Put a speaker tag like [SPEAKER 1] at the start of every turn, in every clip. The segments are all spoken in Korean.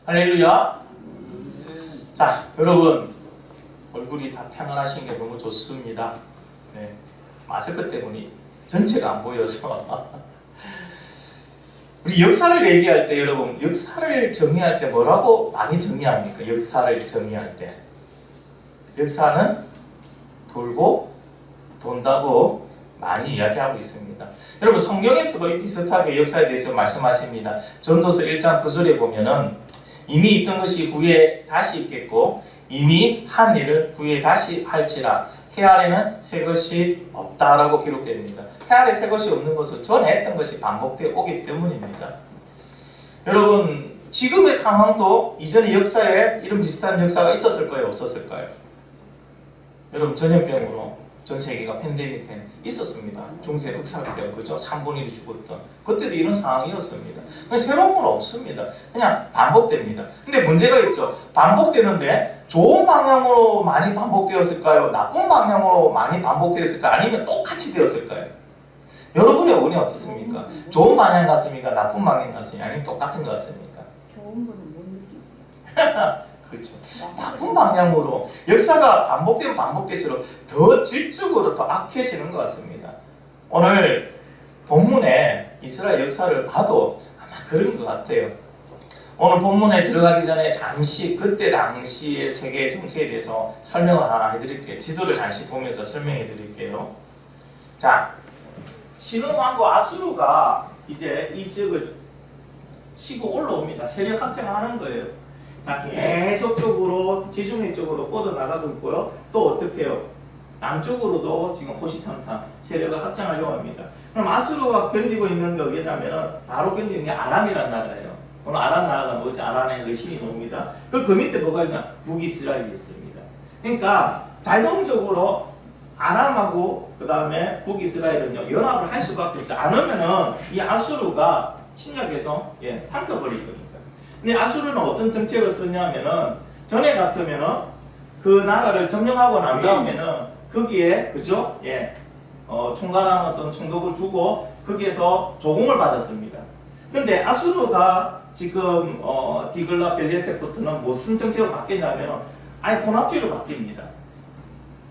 [SPEAKER 1] 할렐루야. 자, 여러분 얼굴이 다 평안하신 게 너무 좋습니다. 네, 마스크 때문에 전체가 안 보여서 우리 역사를 얘기할 때 여러분 역사를 정의할 때 뭐라고 많이 정의합니까? 역사를 정의할 때 역사는 돌고 돈다고 많이 이야기하고 있습니다. 여러분 성경에서도 비슷하게 역사에 대해서 말씀하십니다. 전도서 1장 9절에 보면은 이미 있던 것이 후에 다시 있겠고 이미 한 일을 후에 다시 할지라 해 아래는 새 것이 없다라고 기록됩니다. 해 아래 새 것이 없는 것은 전에 했던 것이 반복되어 오기 때문입니다. 여러분 지금의 상황도 이전의 역사에 이런 비슷한 역사가 있었을까요? 없었을까요? 여러분 전염병으로 전 세계가 팬데믹 때 있었습니다. 중세 흑사병 그죠? 3분의 1이 죽었던 그때도 이런 상황이었습니다. 새로운 건 없습니다. 그냥 반복됩니다. 근데 문제가 있죠. 반복되는데 좋은 방향으로 많이 반복되었을까요? 나쁜 방향으로 많이 반복되었을까요? 아니면 똑같이 되었을까요? 여러분의 의견이 어떻습니까? 좋은 방향 같습니까? 나쁜 방향 같습니까? 아니면 똑같은 것 같습니까?
[SPEAKER 2] 좋은 거는 못 느끼지.
[SPEAKER 1] 그렇죠. 나쁜 방향으로 역사가 반복되면 반복될수록 더 질적으로 더 악해지는 것 같습니다. 오늘 본문에 이스라엘 역사를 봐도 아마 그런 것 같아요. 오늘 본문에 들어가기 전에 잠시 그때 당시의 세계 정세에 대해서 설명을 하나 해드릴게요. 지도를 잠시 보면서 설명해 드릴게요. 자, 신흥왕국 아수르가 이제 이 지역을 치고 올라옵니다. 세력 확장하는 거예요. 자, 계속적으로 지중해 쪽으로 뻗어나가고 있고요. 또 어떻게 해요? 남쪽으로도 지금 호시탐탐 세력을 확장하려고 합니다. 그럼 아수르가 견디고 있는 게 어디냐면 바로 견디는 게 아람이라는 나라예요. 오늘 아람 나라가 뭐지? 아람의 의신이 나옵니다. 그리고 그 밑에 뭐가 있냐? 북이스라엘이 있습니다. 그러니까 자동적으로 아람하고 그 다음에 북이스라엘은요 연합을 할 수밖에 없어요. 안 하면은 이 아수르가 침략해서 삼켜버릴 거니까. 근데 아수르는 어떤 정책을 쓰냐면은 전에 같으면은 그 나라를 점령하고 난 다음에는 거기에 그죠? 총괄하는 어떤 총독을 두고 거기에서 조공을 받았습니다. 근데 아수르가 지금 디글라 벨레셋부터는 무슨 정책으로 바뀌냐면 아예 혼합주의로 바뀝니다.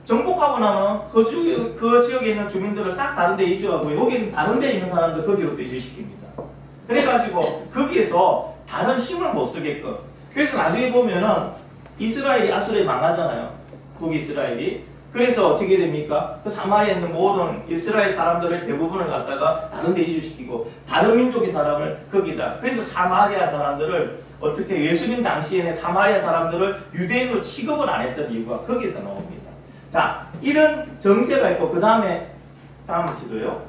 [SPEAKER 1] 정복하고 나면 그 지역에 있는 주민들을 싹 다른 데 이주하고 여기 다른 데 있는 사람들 거기로 또 이주시킵니다. 그래가지고 거기에서 다른 힘을 못 쓰게끔. 그래서 나중에 보면은 이스라엘이 아수르에 망하잖아요. 북이스라엘이. 그래서 어떻게 됩니까? 그 사마리아에 있는 모든 이스라엘 사람들의 대부분을 갖다가 다른 데 이주시키고 다른 민족의 사람을 거기다. 그래서 사마리아 사람들을 어떻게 예수님 당시에는 사마리아 사람들을 유대인으로 취급을 안 했던 이유가 거기서 나옵니다. 자, 이런 정세가 있고 그 다음에 다음 지도요.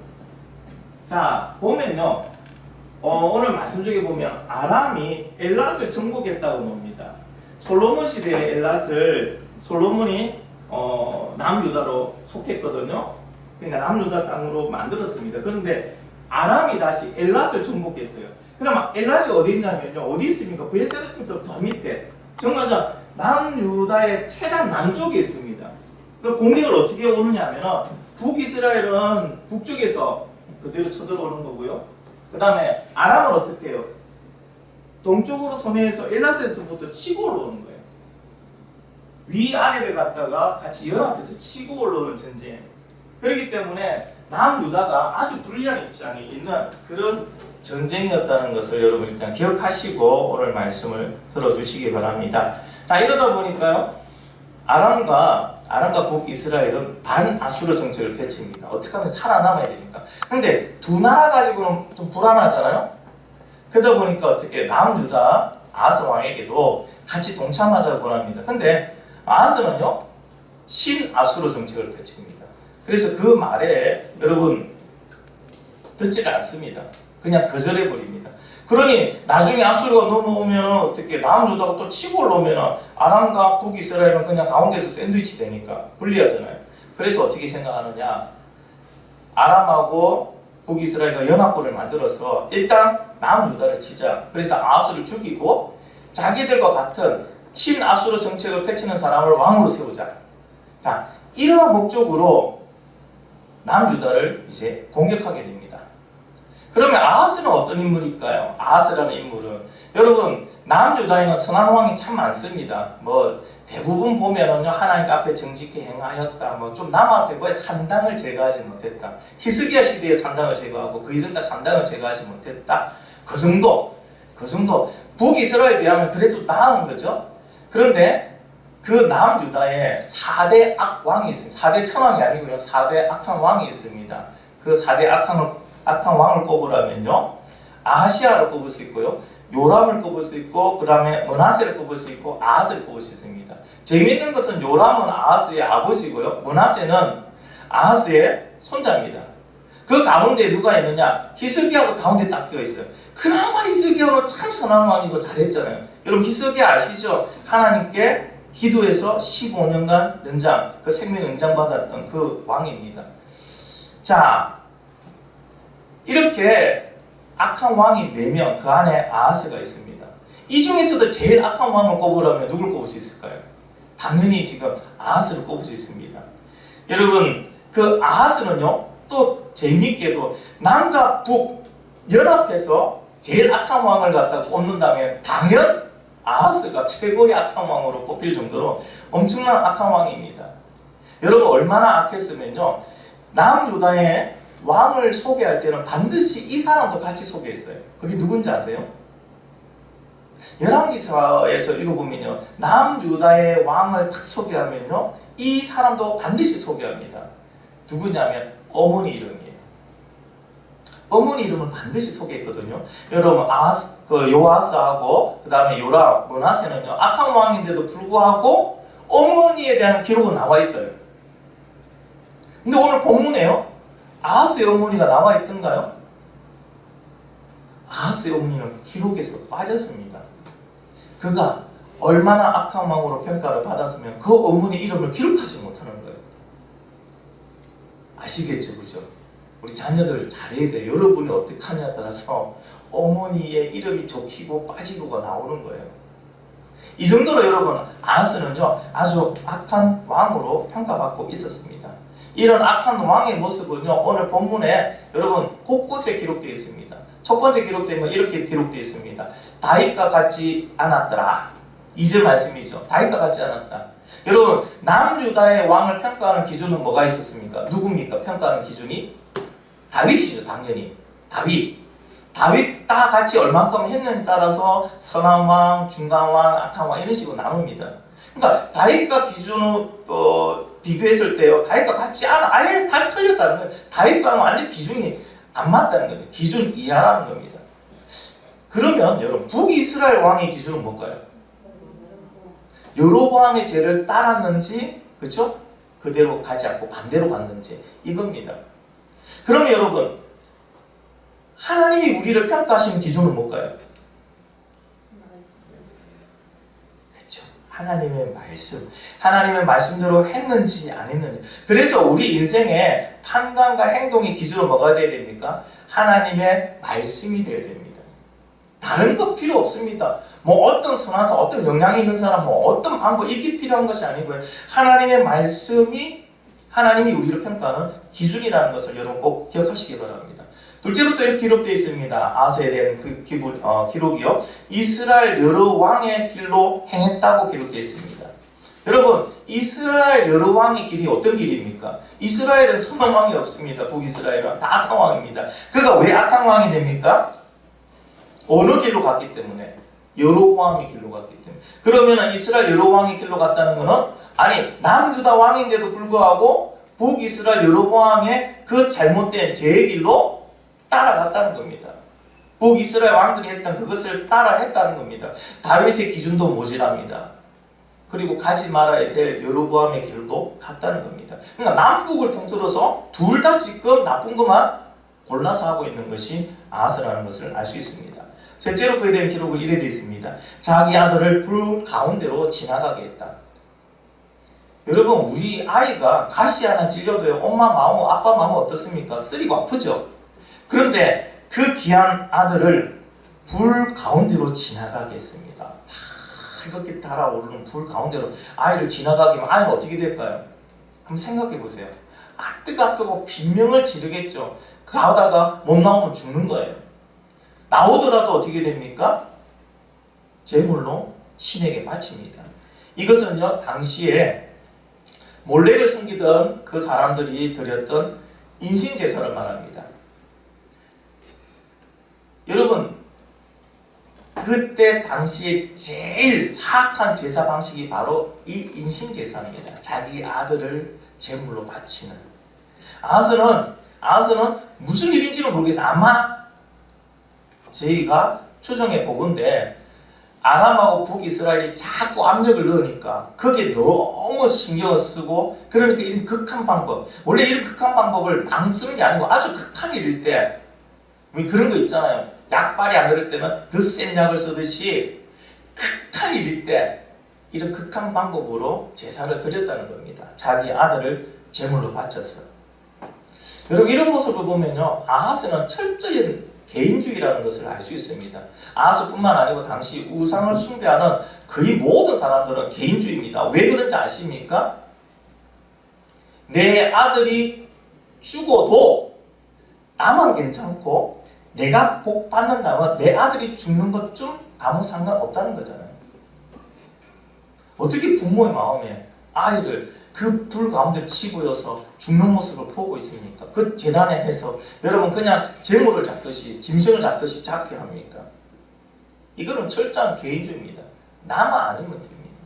[SPEAKER 1] 자, 보면요. 오늘 말씀 중에 보면 아람이 엘랏을 정복했다고 봅니다. 솔로몬 시대에 엘랏을 솔로몬이 남유다로 속했거든요. 그러니까 남유다 땅으로 만들었습니다. 그런데 아람이 다시 엘랏을 정복했어요. 그러면 엘랏이 어디 있냐면요. 어디 있습니까? 베세르부터 더 밑에 정말 남유다의 최단 남쪽에 있습니다. 그 공격을 어떻게 오느냐 하면 북이스라엘은 북쪽에서 그대로 쳐들어오는 거고요. 그 다음에 아람은 어떻게 해요? 동쪽으로 섬에서 엘라스에서부터 치고 올라오는 거예요. 위아래를 갖다가 같이 연합해서 치고 올라오는 전쟁. 그렇기 때문에 남유다가 아주 불리한 입장에 있는 그런 전쟁이었다는 것을 여러분 일단 기억하시고 오늘 말씀을 들어주시기 바랍니다. 자, 이러다 보니까요. 아람과 북이스라엘은 반아수르 정책을 펼칩니다. 어떻게 하면 살아남아야 되니까. 근데 두 나라 가지고는 좀 불안하잖아요. 그러다 보니까 어떻게 남유다 아하스 왕에게도 같이 동참하자고 합니다. 근데 아하스는요 신아수르 정책을 펼칩니다. 그래서 그 말에 여러분 듣지를 않습니다. 그냥 거절해 버립니다. 그러니 나중에 아수르가 넘어오면 어떻게 남유다가 또 치고 올라오면 아람과 북이스라엘은 그냥 가운데서 샌드위치 되니까 불리하잖아요. 그래서 어떻게 생각하느냐? 아람하고 북이스라엘과 연합군을 만들어서 일단 남유다를 치자. 그래서 아하스를 죽이고 자기들과 같은 친아수르 정책을 펼치는 사람을 왕으로 세우자. 자, 이러한 목적으로 남유다를 이제 공격하게 됩니다. 그러면 아하스는 어떤 인물일까요? 아하스라는 인물은 여러분 남유다에는 선한 왕이 참 많습니다. 뭐 대부분 보면은요 하나님 앞에 정직히 행하였다. 뭐 좀 남아되고의 산당을 제거하지 못했다. 히스기야 시대의 산당을 제거하고 그 이전까지 산당을 제거하지 못했다. 그 정도 북이스라엘에 비하면 그래도 나은 거죠. 그런데 그 남유다에 4대 악왕이 있습니다. 4대 천왕이 아니고요. 4대 악한 왕이 있습니다. 그 4대 악한 왕을 꼽으라면요. 아하시아를 꼽을 수 있고요. 요람을 꼽을 수 있고 그 다음에 므낫세를 꼽을 수 있고 아하스를 꼽을 수 있습니다. 재미있는 것은 요람은 아하스의 아버지고요. 므낫세는 아하스의 손자입니다. 그 가운데 누가 있느냐? 히스기야가 가운데 딱 끼어 있어요. 그나마 히스기야는 참 선한 왕이고 잘했잖아요. 여러분 히스기야 아시죠? 하나님께 기도해서 15년간 연장, 그 생명 연장 받았던 그 왕입니다. 자, 이렇게 악한 왕이 4명, 그 안에 아하스가 있습니다. 이 중에서도 제일 악한 왕을 꼽으라면 누굴 꼽을 수 있을까요? 당연히 지금 아하스를 꼽을 수 있습니다. 여러분, 그 아하스는요, 또 재미있게도 남과 북 연합해서 제일 악한 왕을 갖다 꼽는다면 당연 아하스가 최고의 악한 왕으로 뽑힐 정도로 엄청난 악한 왕입니다. 여러분, 얼마나 악했으면요, 남유다의 왕을 소개할 때는 반드시 이 사람도 같이 소개했어요. 그게 누군지 아세요? 열왕기사에서 읽어보면요, 남유다의 왕을 딱 소개하면요, 이 사람도 반드시 소개합니다. 누구냐면 어머니 이름이에요. 어머니 이름을 반드시 소개했거든요. 여러분, 요아스하고 그 다음에 요람, 므낫세는요, 악한 왕인데도 불구하고 어머니에 대한 기록은 나와 있어요. 근데 오늘 본문에요, 아하스의 어머니가 나와 있던가요? 아하스의 어머니는 기록에서 빠졌습니다. 그가 얼마나 악한 왕으로 평가를 받았으면 그 어머니 이름을 기록하지 못하는 거예요. 아시겠죠, 그죠? 우리 자녀들 잘해야 돼요. 여러분이 어떻게 하냐에 따라서 어머니의 이름이 적히고 빠지고가 나오는 거예요. 이 정도로 여러분, 아하스는요 아주 악한 왕으로 평가받고 있었습니다. 이런 악한 왕의 모습은요, 오늘 본문에 여러분 곳곳에 기록되어 있습니다. 첫 번째 기록되면 이렇게 기록되어 있습니다. 다윗과 같지 않았더라. 2절 말씀이죠. 다윗과 같지 않았다. 여러분, 남유다의 왕을 평가하는 기준은 뭐가 있었습니까? 누굽니까? 평가하는 기준이? 다윗이죠, 당연히. 다윗 다 같이 얼만큼 했는지 따라서 선한 왕, 중간 왕, 악한 왕 이런 식으로 나눕니다. 그러니까 다윗과 기준으로 비교했을 때요, 다윗과 같지 않아, 아예 다 틀렸다는 거예요. 다윗과는 완전 기준이 안 맞다는 거예요. 기준 이하라는 겁니다. 그러면 여러분, 북이스라엘 왕의 기준은 뭘까요? 여로보암의 죄를 따랐는지, 그렇죠? 그대로 가지 않고 반대로 갔는지, 이겁니다. 그러면 여러분, 하나님이 우리를 평가하시는 기준은 뭘까요? 그렇죠. 하나님의 말씀대로 했는지 안 했는지. 그래서 우리 인생의 판단과 행동의 기준은 뭐가 돼야 됩니까? 하나님의 말씀이 돼야 됩니다. 다른 거 필요 없습니다. 뭐 어떤 선화사, 어떤 영향이 있는 사람, 뭐 어떤 방법, 이게 필요한 것이 아니고요. 하나님의 말씀이 하나님이 우리를 평가하는 기준이라는 것을 여러분 꼭 기억하시기 바랍니다. 둘째로 또 이렇게 기록되어 있습니다. 아하스에 대한 그 기록이요. 이스라엘 여러 왕의 길로 행했다고 기록되어 있습니다. 여러분, 이스라엘 여러 왕의 길이 어떤 길입니까? 이스라엘은 선한 왕이 없습니다. 북이스라엘은 다 악한 왕입니다. 그가 왜 악한 왕이 됩니까? 어느 길로 갔기 때문에? 여로보암의 길로 갔기 때문에. 그러면 이스라엘 여러 왕의 길로 갔다는 것은, 아니 남유다 왕인데도 불구하고 북이스라엘 여로보암의 그 잘못된 죄의 길로 따라갔다는 겁니다. 북이스라엘 왕들이 했던 그것을 따라 했다는 겁니다. 다윗의 기준도 모자랍니다. 그리고 가지 말아야 될 여로보암의 길도 갔다는 겁니다. 그러니까 남북을 통틀어서 둘 다 지금 나쁜 것만 골라서 하고 있는 것이 아하스라는 것을 알 수 있습니다. 셋째로 그에 대한 기록은 이래 되어 있습니다. 자기 아들을 불 가운데로 지나가게 했다. 여러분, 우리 아이가 가시 하나 찔려도요, 엄마 마음, 아빠 마음 어떻습니까? 쓰리고 아프죠? 그런데 그 귀한 아들을 불 가운데로 지나가게 했습니다. 이렇게 달아오르는 불 가운데로 아이를 지나가게 하면 아이는 어떻게 될까요? 한번 생각해 보세요. 뜨거 비명을 지르겠죠. 가다가 못 나오면 죽는 거예요. 나오더라도 어떻게 됩니까? 제물로 신에게 바칩니다. 이것은요, 당시에 몰래를 숨기던 그 사람들이 드렸던 인신제사를 말합니다. 여러분, 그때 당시에 제일 사악한 제사 방식이 바로 이 인신제사입니다. 자기 아들을 제물로 바치는. 아하스는 무슨 일인지는 모르겠어요. 아마 저희가 추정해 보건대 아람하고 북이스라엘이 자꾸 압력을 넣으니까 거기에 너무 신경을 쓰고, 그러니까 이런 극한 방법, 원래 이런 극한 방법을 막 쓰는 게 아니고 아주 극한 일일 때, 그런 거 있잖아요. 약발이 안 들을 때는 더 센 약을 쓰듯이 극한 일일 때 이런 극한 방법으로 제사를 드렸다는 겁니다. 자기 아들을 제물로 바쳤어. 여러분, 이런 모습을 보면요, 아하스는 철저히 개인주의라는 것을 알 수 있습니다. 아하스뿐만 아니고 당시 우상을 숭배하는 거의 모든 사람들은 개인주의입니다. 왜 그런지 아십니까? 내 아들이 죽어도 나만 괜찮고 내가 복 받는다면 내 아들이 죽는 것 좀 아무 상관없다는 거잖아요. 어떻게 부모의 마음에 아이를 그 불 가운데 치고여서 죽는 모습을 보고 있습니까? 그 재단에 해서 여러분 그냥 재물을 잡듯이 짐승을 잡듯이 잡게 합니까? 이거는 철저한 개인주의입니다. 나만 아니면 됩니다.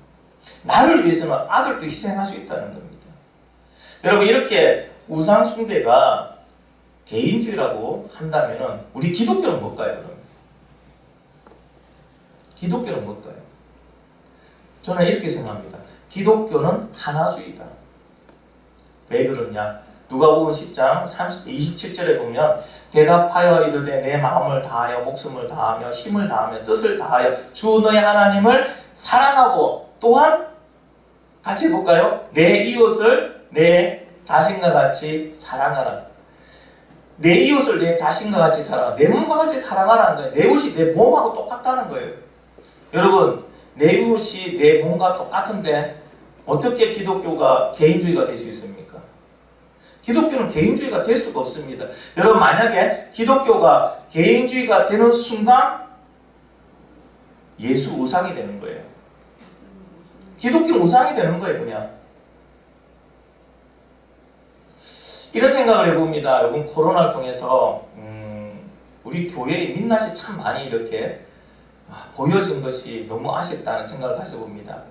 [SPEAKER 1] 나를 위해서는 아들도 희생할 수 있다는 겁니다. 여러분, 이렇게 우상 숭배가 개인주의라고 한다면은 우리 기독교는 뭘까요? 그럼? 기독교는 뭘까요? 저는 이렇게 생각합니다. 기독교는 하나주의다. 왜 그러냐? 누가복음 10장 27절에 보면 대답하여 이르되 내 마음을 다하여 목숨을 다하며 힘을 다하며 뜻을 다하여 주 너의 하나님을 사랑하고 또한 같이 볼까요? 내 이웃을 내 자신과 같이 사랑하라. 내 이웃을 내 자신과 같이 사랑하라. 내 몸과 같이 사랑하라는 거예요. 내 이웃이 내 몸하고 똑같다는 거예요. 여러분, 내 이웃이 내 몸과 똑같은데 어떻게 기독교가 개인주의가 될 수 있습니까? 기독교는 개인주의가 될 수가 없습니다. 여러분, 만약에 기독교가 개인주의가 되는 순간 예수 우상이 되는 거예요. 기독교는 우상이 되는 거예요, 그냥. 이런 생각을 해봅니다. 여러분, 코로나를 통해서 우리 교회의 민낯이 참 많이 이렇게 보여진 것이 너무 아쉽다는 생각을 가져봅니다.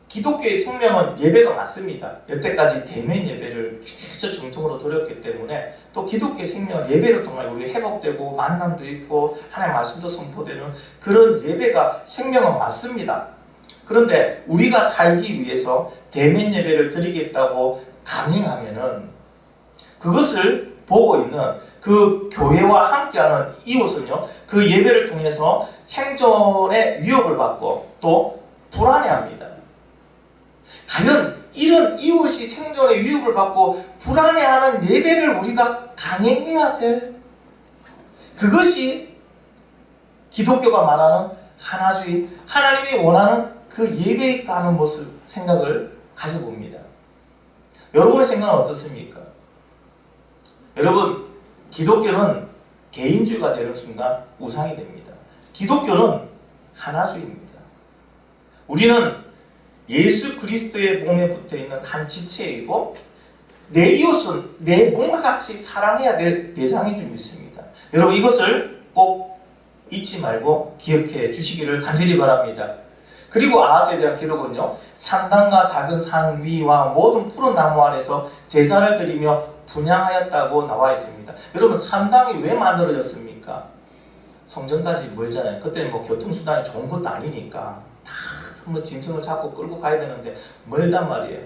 [SPEAKER 1] 기독교의 생명은 예배가 맞습니다. 여태까지 대면 예배를 계속 정통으로 드렸기 때문에 또 기독교의 생명은 예배를 통해 우리 회복되고 만남도 있고 하나님의 말씀도 선포되는 그런 예배가 생명은 맞습니다. 그런데 우리가 살기 위해서 대면 예배를 드리겠다고 강행하면은 그것을 보고 있는 그 교회와 함께하는 이웃은요, 그 예배를 통해서 생존의 위협을 받고 또 불안해합니다. 과연 이런 이웃이 생존의 위협을 받고 불안해하는 예배를 우리가 강행해야 될, 그것이 기독교가 말하는 하나주의, 하나님이 원하는 그 예배일까 하는 모습, 생각을 가져봅니다. 여러분의 생각은 어떻습니까? 여러분, 기독교는 개인주의가 되는 순간 우상이 됩니다. 기독교는 하나주의입니다. 우리는 예수 그리스도의 몸에 붙어있는 한 지체이고 내 이웃은 내 몸과 같이 사랑해야 될 대상인 줄 믿습니다. 여러분, 이것을 꼭 잊지 말고 기억해 주시기를 간절히 바랍니다. 그리고 아하스에 대한 기록은요, 산당과 작은 산 위와 모든 푸른 나무 아래서 제사를 드리며 분향하였다고 나와 있습니다. 여러분, 산당이 왜 만들어졌습니까? 성전까지 멀잖아요. 그때는 뭐 교통수단이 좋은 것도 아니니까 다 뭐 짐승을 잡고 끌고 가야 되는데 멀단 말이에요.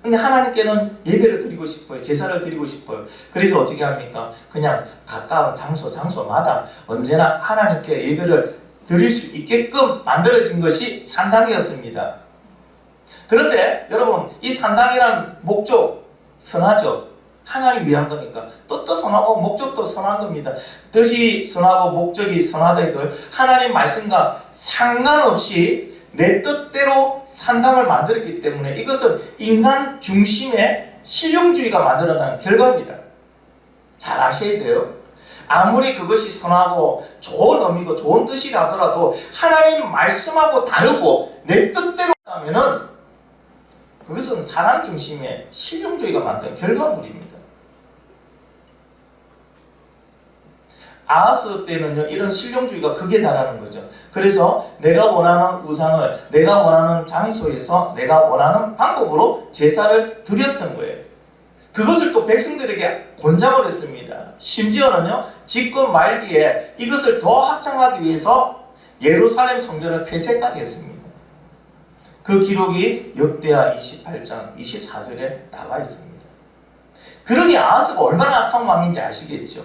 [SPEAKER 1] 근데 하나님께는 예배를 드리고 싶어요. 제사를 드리고 싶어요. 그래서 어떻게 합니까? 그냥 가까운 장소마다 언제나 하나님께 예배를 드릴 수 있게끔 만들어진 것이 산당이었습니다. 그런데 여러분, 이 산당이란 목적 선하죠. 하나님 위한 거니까 뜻도 선하고 목적도 선한 겁니다. 뜻이 선하고 목적이 선하다 해도 하나님 말씀과 상관없이 내 뜻대로 산당을 만들었기 때문에 이것은 인간 중심의 실용주의가 만들어낸 결과입니다. 잘 아셔야 돼요. 아무리 그것이 선하고 좋은 의미고 좋은 뜻이라 하더라도 하나님 말씀하고 다르고 내 뜻대로 하면은 그것은 사람 중심의 실용주의가 만든 결과물입니다. 아하스 때는요, 이런 실용주의가 극에 달하는 거죠. 그래서 내가 원하는 우상을 내가 원하는 장소에서 내가 원하는 방법으로 제사를 드렸던 거예요. 그것을 또 백성들에게 권장을 했습니다. 심지어는요, 집권 말기에 이것을 더 확장하기 위해서 예루살렘 성전을 폐쇄까지 했습니다. 그 기록이 역대하 28장 24절에 나와 있습니다. 그러니 아하스가 얼마나 악한 왕인지 아시겠죠?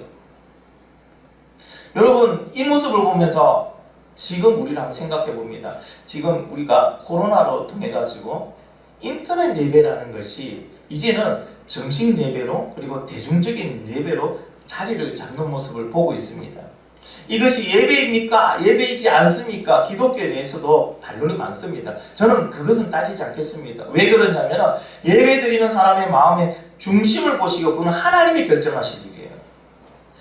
[SPEAKER 1] 여러분, 이 모습을 보면서 지금 우리를 한번 생각해 봅니다. 지금 우리가 코로나로 통해 가지고 인터넷 예배라는 것이 이제는 정식 예배로 그리고 대중적인 예배로 자리를 잡는 모습을 보고 있습니다. 이것이 예배입니까? 예배이지 않습니까? 기독교에 대해서도 반론이 많습니다. 저는 그것은 따지지 않겠습니다. 왜 그러냐면 예배 드리는 사람의 마음의 중심을 보시고 그건 하나님이 결정하실 일이에요.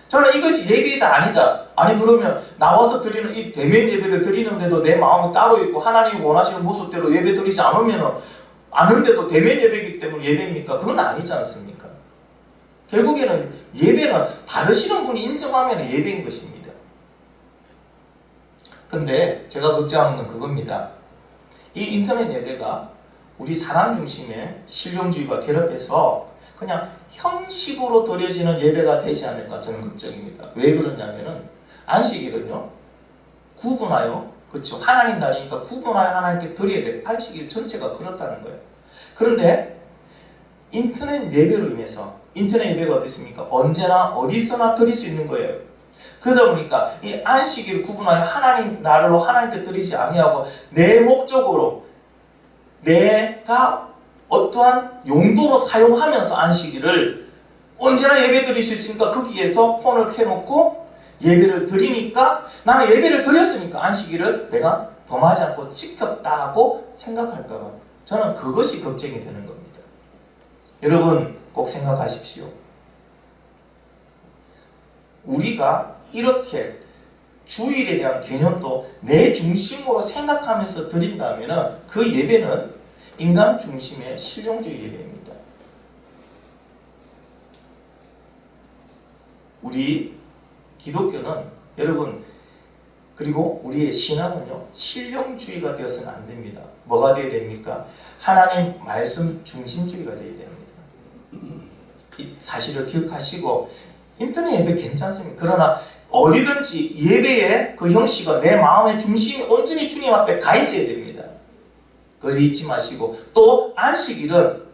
[SPEAKER 1] 저는 이것이 예배이다 아니다. 아니 그러면 나와서 드리는 이 대면 예배를 드리는데도 내 마음이 따로 있고 하나님이 원하시는 모습대로 예배 드리지 않으면 아는데도 대면 예배이기 때문에 예배입니까? 그건 아니지 않습니까? 결국에는 예배는 받으시는 분이 인정하면 예배인 것입니다. 근데 제가 걱정하는 건 그겁니다. 이 인터넷 예배가 우리 사람 중심의 실용주의와 결합해서 그냥 형식으로 드려지는 예배가 되지 않을까 저는 걱정입니다. 왜 그러냐면은 안식일은요 구분하여 그렇죠 하나님 날이니까 구분하여 하나님께 드려야 돼. 안식일 전체가 그렇다는 거예요. 그런데 인터넷 예배로 인해서 인터넷 예배가 어떻습니까? 언제나 어디서나 드릴 수 있는 거예요. 그러다 보니까 이 안식일을 구분하여 하나님 날로 하나님께 드리지 아니하고 내 목적으로 내가 어떠한 용도로 사용하면서 안식일을 언제나 예배 드릴 수 있으니까 거기에서 폰을 켜놓고 예배를 드리니까 나는 예배를 드렸으니까 안식일을 내가 범하지 않고 지켰다고 생각할까봐 저는 그것이 걱정이 되는 겁니다. 여러분 꼭 생각하십시오. 우리가 이렇게 주일에 대한 개념도 내 중심으로 생각하면서 드린다면 그 예배는 인간 중심의 실용주의 예배입니다. 우리 기독교는 여러분 그리고 우리의 신앙은요 실용주의가 되어서는 안 됩니다. 뭐가 되어야 됩니까? 하나님 말씀 중심주의가 되어야 됩니다. 이 사실을 기억하시고 인터넷 예배 괜찮습니다. 그러나 어디든지 예배의 그 형식은 내 마음의 중심이 온전히 주님 앞에 가 있어야 됩니다. 그걸 잊지 마시고 또 안식일은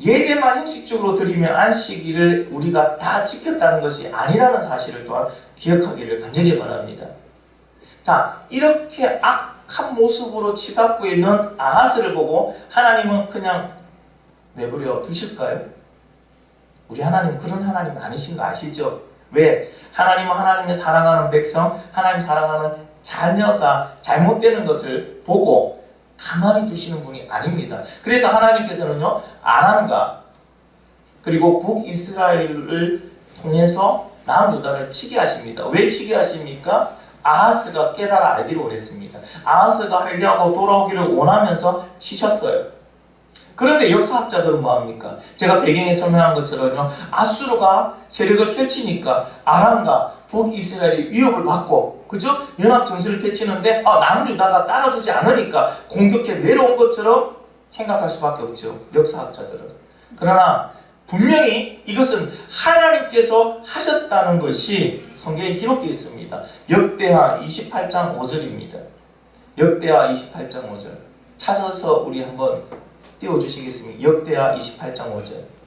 [SPEAKER 1] 예배만 형식적으로 드리면 안식일을 우리가 다 지켰다는 것이 아니라는 사실을 또한 기억하기를 간절히 바랍니다. 자, 이렇게 악한 모습으로 치닫고 있는 아하스를 보고 하나님은 그냥 내버려 두실까요? 우리 하나님은 그런 하나님 아니신 거 아시죠? 왜? 하나님은 하나님의 사랑하는 백성, 하나님 사랑하는 자녀가 잘못되는 것을 보고 가만히 두시는 분이 아닙니다. 그래서 하나님께서는요 아람과 그리고 북이스라엘을 통해서 남유다를 치게 하십니다. 왜 치게 하십니까? 아하스가 깨달아 알기를 원했습니다. 아하스가 회개하고 돌아오기를 원하면서 치셨어요. 그런데 역사학자들은 뭐합니까? 제가 배경에 설명한 것처럼요 아수르가 세력을 펼치니까 아람과 북이스라엘이 위협을 받고 그죠? 연합정신을 펼치는데 남유다가 따라주지 않으니까 공격해 내려온 것처럼 생각할 수밖에 없죠. 역사학자들은. 그러나 분명히 이것은 하나님께서 하셨다는 것이 성경에 기록되어 있습니다. 역대하 28장 5절입니다. 역대하 28장 5절 찾아서 우리 한번 띄워주시겠습니까? 역대하 28장 5절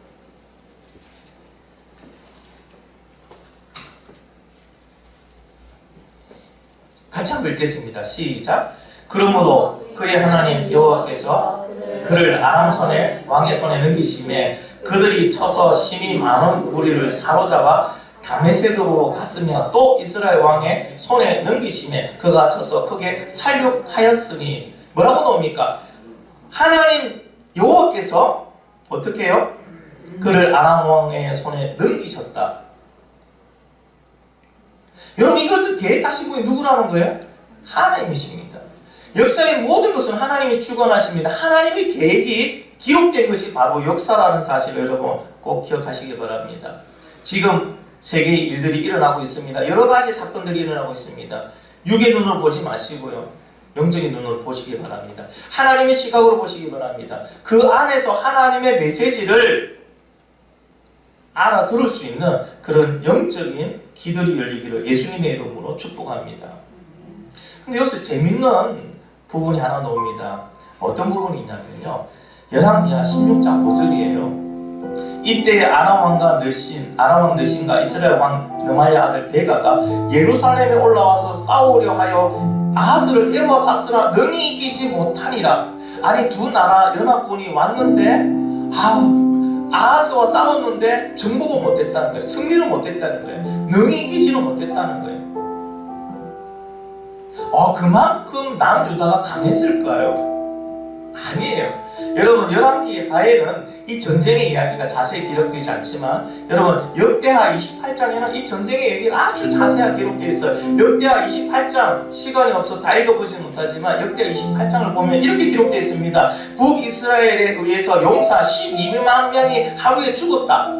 [SPEAKER 1] 같이 한번 읽겠습니다. 시작. 그러므로 그의 하나님 여호와께서 그를 아람 손에 왕의 손에 넘기심에 그들이 쳐서 심히 많은 무리를 사로잡아 다메섹으로 갔으며 또 이스라엘 왕의 손에 넘기심에 그가 쳐서 크게 살육하였으니 뭐라고 나옵니까? 하나님 여호와께서 어떻게 해요? 그를 아람 왕의 손에 넘기셨다. 여러분 이것을 계획하신 분이 누구라는 거예요? 하나님이십니다. 역사의 모든 것은 하나님이 주관하십니다. 하나님의 계획이 기록된 것이 바로 역사라는 사실을 여러분 꼭 기억하시기 바랍니다. 지금 세계의 일들이 일어나고 있습니다. 여러 가지 사건들이 일어나고 있습니다. 육의 눈으로 보지 마시고요. 영적인 눈으로 보시기 바랍니다. 하나님의 시각으로 보시기 바랍니다. 그 안에서 하나님의 메시지를 알아들을 수 있는 그런 영적인 기들이 열리기를 예수님의 이름으로 축복합니다. 근데 여기서 재밌는 부분이 하나 나옵니다. 어떤 부분이 있냐면요. 열왕기하 16장 5절이에요. 이때 아람 왕 느신과 이스라엘 왕 느마리아 아들 베가가 예루살렘에 올라와서 싸우려 하여 아하스를 에워쌌으나 능히 이기지 못하니라. 아니 두 나라 연합군이 왔는데 아하스와 싸웠는데 정복을 못했다는 거예요. 승리를 못했다는 거예요. 능히 이기지는 못했다는 거예요. 그만큼 남유다가 강했을까요? 아니에요. 여러분 열왕기하에는 이 전쟁의 이야기가 자세히 기록되지 않지만 여러분 역대하 28장에는 이 전쟁의 얘기가 아주 자세하게 기록되어 있어요. 역대하 28장 시간이 없어 다 읽어보지 못하지만 역대하 28장을 보면 이렇게 기록되어 있습니다. 북이스라엘에 의해서 용사 12만 명이 하루에 죽었다.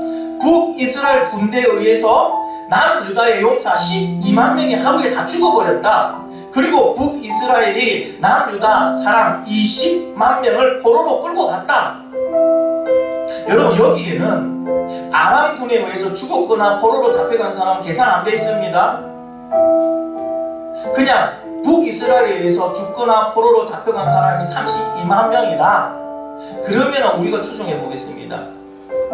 [SPEAKER 1] 북이스라엘 군대에 의해서 남유다의 용사 12만 명이 하루에 다 죽어버렸다. 그리고 북이스라엘이 남유다 사람 20만 명을 포로로 끌고 갔다. 여러분 여기에는 아람군에 의해서 죽었거나 포로로 잡혀간 사람은 계산 안 돼 있습니다. 그냥 북이스라엘에 의해서 죽거나 포로로 잡혀간 사람이 32만 명이다. 그러면 우리가 추정해 보겠습니다.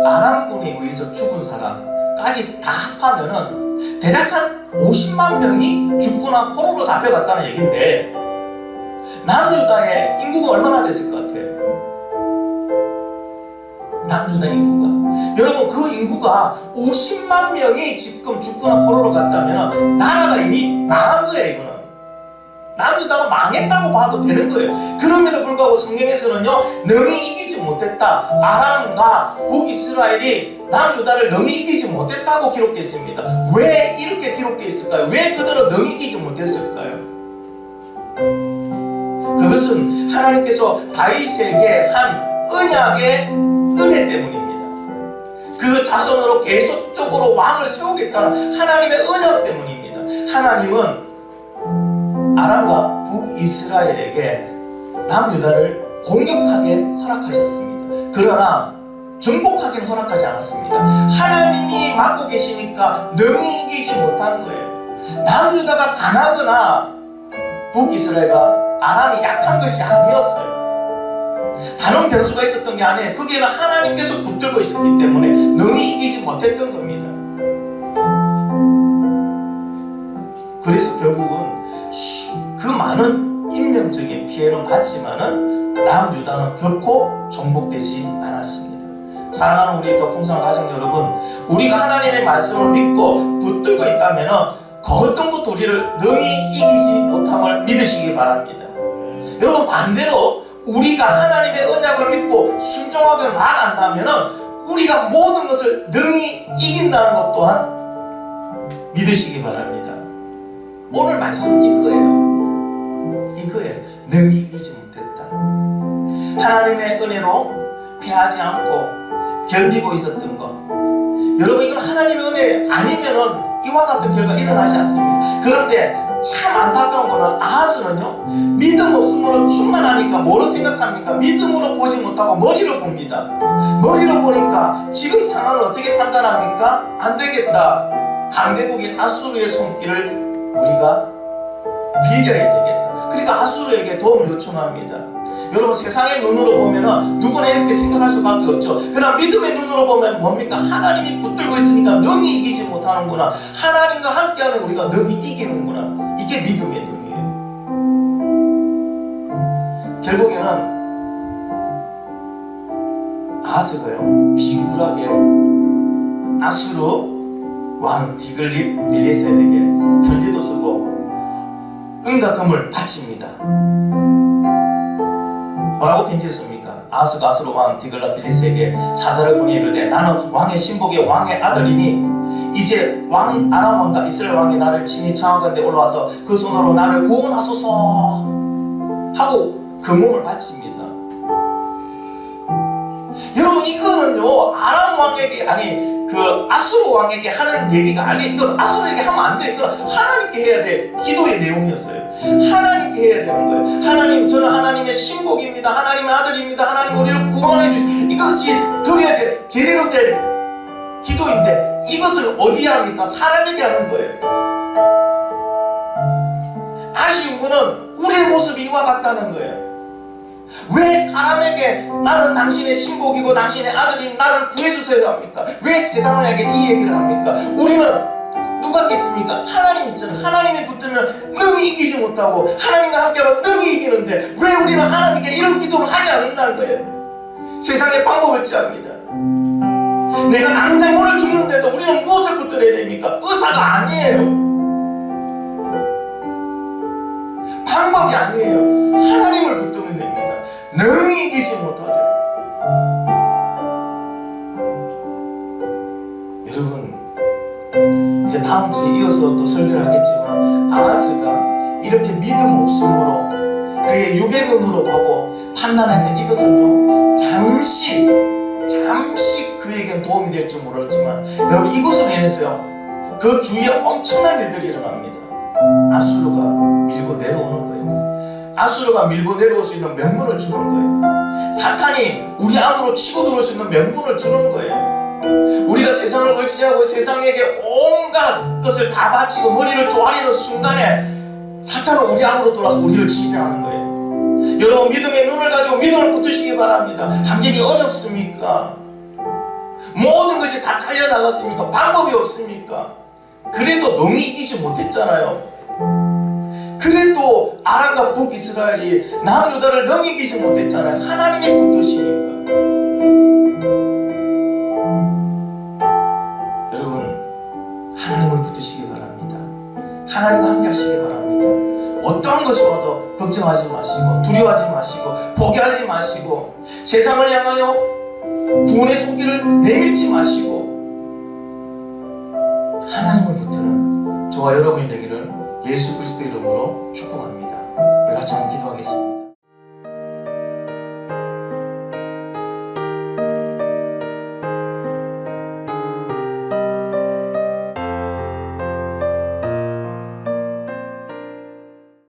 [SPEAKER 1] 아람군에 의해서 죽은 사람까지 다 합하면은 대략 한 50만 명이 죽거나 포로로 잡혀갔다는 얘기인데 남유다의 인구가 얼마나 됐을 것 같아요? 남유다 인구가 여러분 그 인구가 50만 명이 지금 죽거나 포로로 갔다면 나라가 이미 망한 거예요. 이거는 남유다가 망했다고 봐도 되는 거예요. 그럼에도 불구하고 성경에서는요 능히 이기지 못했다. 아람과 북이스라엘이 남유다를 능히 이기지 못했다고 기록되어 있습니다. 왜 이렇게 기록되어 있을까요? 왜 그들은 능히 이기지 못했을까요? 그것은 하나님께서 다윗에게 한 언약의 은혜 때문입니다. 그 자손으로 계속적으로 왕을 세우겠다는 하나님의 언약 때문입니다. 하나님은 아람과 북이스라엘에게 남유다를 공격하게 허락하셨습니다. 그러나 정복하기는 허락하지 않았습니다. 하나님이 맡고 계시니까 능히 이기지 못한 거예요. 남유다가 강하거나 북이스라엘과 아람이 약한 것이 아니었어요. 다른 변수가 있었던 게 아니에요. 거기에는 하나님께서 붙들고 있었기 때문에 능히 이기지 못했던 겁니다. 그래서 결국은 그 많은 인명적인 피해는 받지만은 남유다는 결코 정복되지 않았습니다. 사랑하는 우리 덕풍성 가정 여러분, 우리가 하나님의 말씀을 믿고 붙들고 있다면 그 어떤 것도 우리를 능히 이기지 못함을 믿으시기 바랍니다. 여러분 반대로 우리가 하나님의 언약을 믿고 순종하게 나아간다면 우리가 모든 것을 능히 이긴다는 것 또한 믿으시기 바랍니다. 오늘 말씀 이거예요. 능히 이기지 못했다. 하나님의 은혜로 패하지 않고 견디고 있었던 것. 여러분 이건 하나님의 은혜 아니면은 이와 같은 결과가 일어나지 않습니다. 그런데 참 안타까운 거는 아하스는요 믿음 없음으로 충만하니까 뭐로 생각합니까? 믿음으로 보지 못하고 머리로 봅니다. 머리로 보니까 지금 상황을 어떻게 판단합니까? 안 되겠다. 강대국인 아수르의 손길을 우리가 빌려야 되겠다. 그러니까 아수르에게 도움을 요청합니다. 여러분 세상의 눈으로 보면 누구나 이렇게 생각할 수밖에 없죠. 그러나 믿음의 눈으로 보면 뭡니까? 하나님이 붙들고 있으니까 능히 이기지 못하는구나. 하나님과 함께하면 우리가 능히 이기는구나. 이게 믿음의 눈이에요. 결국에는 아하스가요 비굴하게 아수르 왕 디글립 빌레셋에게 편지도 쓰고 은과 금을 바칩니다. 뭐라고 편지를 씁니까? 아하스가 아수르 왕 디글라빌리스에게 사자를 보내 이르되 나는 왕의 신복의 왕의 아들이니 이제 왕 아람 왕과 이스라엘 왕이 나를 친히 청하건대 올라와서 그 손으로 나를 구원하소서 하고 금음을 바칩니다. 여러분 이거는요 아람 왕에게 아니 그 아수르 왕에게 하는 얘기가 아니 이건 아수르에게 하면 안 돼. 이건 하나님께 해야 될 기도의 내용이었어요. 하나님께 해야 되는 거예요. 하나님 저는 하나님의 신복입니다. 하나님의 아들입니다. 하나님 우리를 구원해 주시 이것이 드려야 될 제대로 된 기도인데 이것을 어디에 합니까? 사람에게 하는 거예요. 아쉬운 거는 우리의 모습이 이와 같다는 거예요. 왜 사람에게 나는 당신의 신복이고 당신의 아들인 나를 구해주셔야 합니까? 왜 세상에게 이 얘기를 합니까? 우리는 누가 있겠습니까? 하나님 있잖아요. 하나님이 붙들면 능히 이기지 못하고 하나님과 함께하면 능히 이기는데 왜 우리는 하나님께 이런 기도를 하지 않는다는 거예요? 세상의 방법을 취합니다. 내가 당장 오늘 죽는데도 우리는 무엇을 붙들어야 됩니까? 의사가 아니에요. 방법이 아니에요. 하나님을 붙들면 됩니다. 능히 이기지 못하려. 여러분 이제 다음 주에 이어서 또 설교를 하겠지만 아하스가 이렇게 믿음 없음으로 그의 육의 눈으로 보고 판단했던 이것은요 잠시 그에게는 도움이 될 줄 모르지만 여러분 이것으로 인해서요 그 주위에 엄청난 일들이 일어납니다. 아수르가 밀고 내려오는 거예요. 아수르가 밀고 내려올 수 있는 명분을 주는 거예요. 사탄이 우리 안으로 치고 들어올 수 있는 명분을 주는 거예요. 우리가 세상을 의지하고 세상에게 온갖 것을 다 바치고 머리를 조아리는 순간에 사탄은 우리 안으로 들어와서 우리를 지배하는 거예요. 여러분 믿음의 눈을 가지고 믿음을 붙으시기 바랍니다. 환경이 어렵습니까? 모든 것이 다 잘려나갔습니까? 방법이 없습니까? 그래도 능히 이기지 못했잖아요. 그래도 아람과 북이스라엘이 남유다를 능히 이기지 못했잖아요. 하나님이 붙드시니까. 여러분 하나님을 붙드시기 바랍니다. 하나님과 함께 하시기 바랍니다. 어떠한 것이 와도 걱정하지 마시고 두려워하지 마시고 포기하지 마시고 세상을 향하여 구원의 손길을 내밀지 마시고 하나님을 붙드는 저와 여러분이 되기를 예수 그리스도 이름으로 축복합니다.